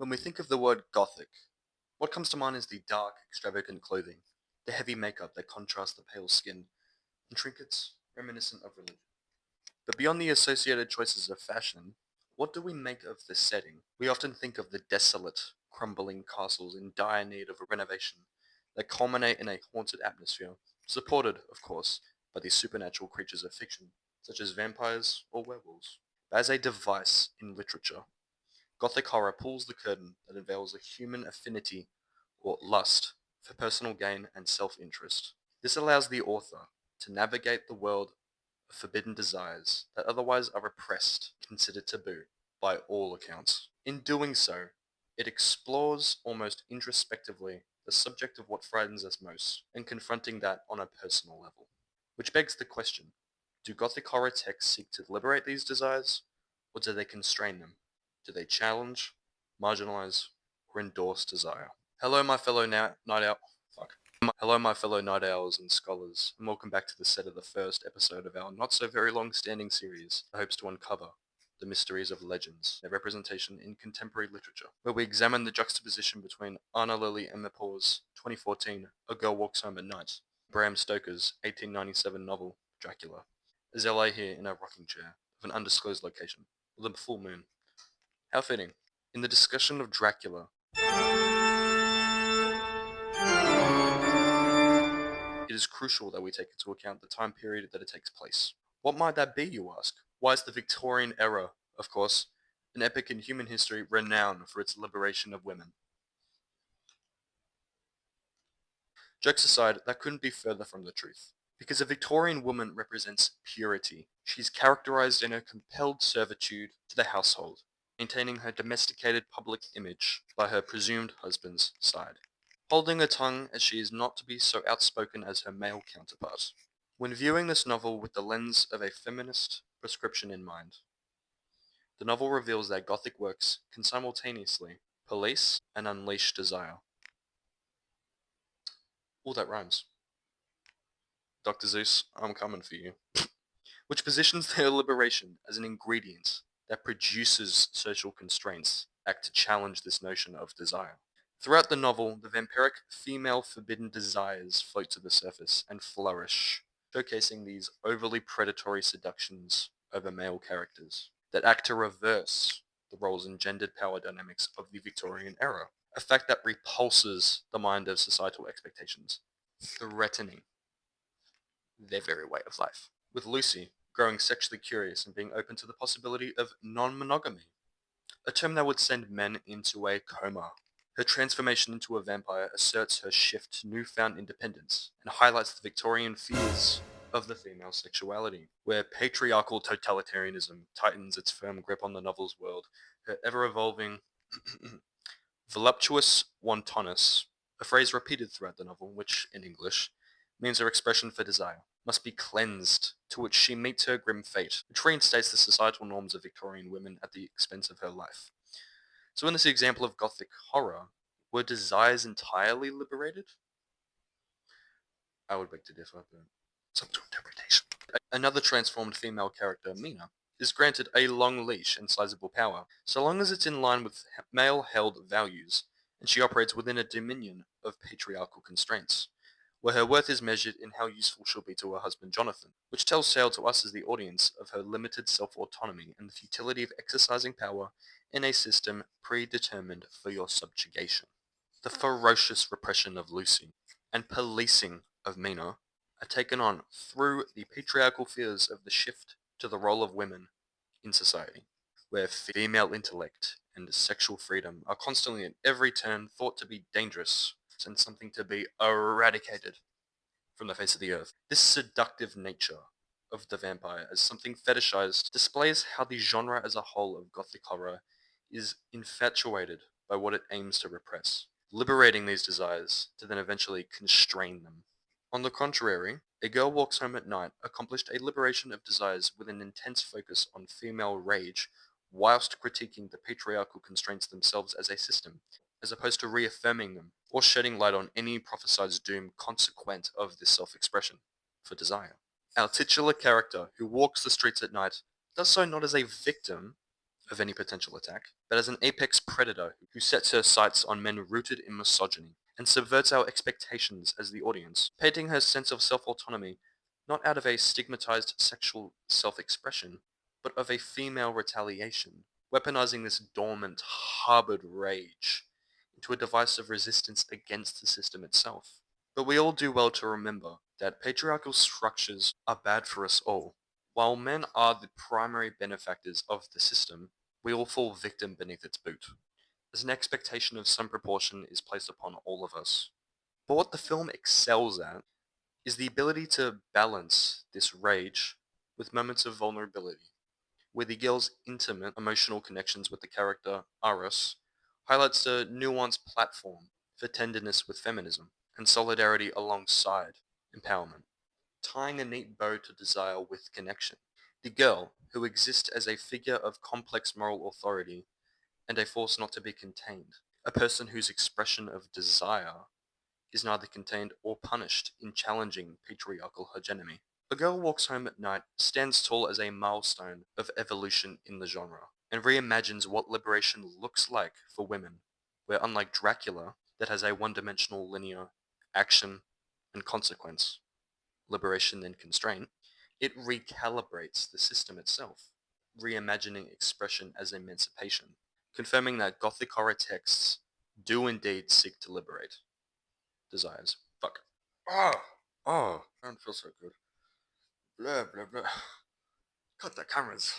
When we think of the word Gothic, what comes to mind is the dark, extravagant clothing, the heavy makeup that contrasts the pale skin, and trinkets reminiscent of religion. But beyond the associated choices of fashion, what do we make of the setting? We often think of the desolate, crumbling castles in dire need of a renovation that culminate in a haunted atmosphere, supported, of course, by the supernatural creatures of fiction, such as vampires or werewolves. As a device in literature, Gothic horror pulls the curtain that unveils a human affinity or lust for personal gain and self-interest. This allows the author to navigate the world of forbidden desires that otherwise are repressed, considered taboo by all accounts. In doing so, it explores almost introspectively the subject of what frightens us most, and confronting that on a personal level. Which begs the question, do Gothic horror texts seek to liberate these desires, or do they constrain them? Do they challenge, marginalize, or endorse desire? Hello, my fellow night owl. Fuck. Hello, my fellow night owls and scholars, and welcome back to the set of the first episode of our not so very long-standing series that hopes to uncover the mysteries of legends, their representation in contemporary literature, where we examine the juxtaposition between Anna Lily Emmerpour's 2014 A Girl Walks Home at Night, Bram Stoker's 1897 novel Dracula, as I lay here in a rocking chair of an undisclosed location with a full moon. How fitting. In the discussion of Dracula, it is crucial that we take into account the time period that it takes place. What might that be, you ask? Why is the Victorian era, of course, an epic in human history renowned for its liberation of women? Jokes aside, that couldn't be further from the truth. Because a Victorian woman represents purity. She's characterized in her compelled servitude to the household, maintaining her domesticated public image by her presumed husband's side, holding her tongue as she is not to be so outspoken as her male counterpart. When viewing this novel with the lens of a feminist prescription in mind, the novel reveals that Gothic works can simultaneously police and unleash desire. All that rhymes. Dr. Zeus, I'm coming for you. Which positions their liberation as an ingredient that produces social constraints act to challenge this notion of desire. Throughout the novel, the vampiric female forbidden desires float to the surface and flourish, showcasing these overly predatory seductions over male characters that act to reverse the roles and gendered power dynamics of the Victorian era, a fact that repulses the mind of societal expectations, threatening their very way of life. With Lucy growing sexually curious and being open to the possibility of non-monogamy, a term that would send men into a coma. Her transformation into a vampire asserts her shift to newfound independence and highlights the Victorian fears of the female sexuality, where patriarchal totalitarianism tightens its firm grip on the novel's world. Her ever-evolving voluptuous wantoness, a phrase repeated throughout the novel, which, in English, means her expression for desire, must be cleansed, to which she meets her grim fate, which reinstates the societal norms of Victorian women at the expense of her life. So in this example of Gothic horror, were desires entirely liberated? I would beg to differ, but it's up to interpretation. Another transformed female character, Mina, is granted a long leash and sizable power, so long as it's in line with male-held values, and she operates within a dominion of patriarchal constraints, where her worth is measured in how useful she'll be to her husband Jonathan, which tells tale to us as the audience of her limited self-autonomy and the futility of exercising power in a system predetermined for your subjugation. The ferocious repression of Lucy and policing of Mina are taken on through the patriarchal fears of the shift to the role of women in society, where female intellect and sexual freedom are constantly at every turn thought to be dangerous and something to be eradicated from the face of the earth. This seductive nature of the vampire as something fetishized displays how the genre as a whole of Gothic horror is infatuated by what it aims to repress, liberating these desires to then eventually constrain them. On the contrary, A Girl Walks Home at Night accomplished a liberation of desires with an intense focus on female rage, whilst critiquing the patriarchal constraints themselves as a system, as opposed to reaffirming them, or shedding light on any prophesized doom consequent of this self-expression for desire. Our titular character, who walks the streets at night, does so not as a victim of any potential attack, but as an apex predator who sets her sights on men rooted in misogyny and subverts our expectations as the audience, painting her sense of self-autonomy not out of a stigmatized sexual self-expression, but of a female retaliation, weaponizing this dormant, harbored rage into a device of resistance against the system itself. But we all do well to remember that patriarchal structures are bad for us all. While men are the primary benefactors of the system, we all fall victim beneath its boot, as an expectation of some proportion is placed upon all of us. But what the film excels at is the ability to balance this rage with moments of vulnerability, where the girl's intimate emotional connections with the character Aris highlights a nuanced platform for tenderness with feminism and solidarity alongside empowerment, tying a neat bow to desire with connection. The girl, who exists as a figure of complex moral authority and a force not to be contained, a person whose expression of desire is neither contained or punished in challenging patriarchal hegemony. A Girl Walks Home at Night stands tall as a milestone of evolution in the genre, and reimagines what liberation looks like for women, where unlike Dracula, that has a one-dimensional linear action and consequence, liberation and constraint, it recalibrates the system itself, reimagining expression as emancipation, confirming that Gothic horror texts do indeed seek to liberate desires. Fuck. Oh, I don't feel so good. Blah, blah, blah. Cut the cameras.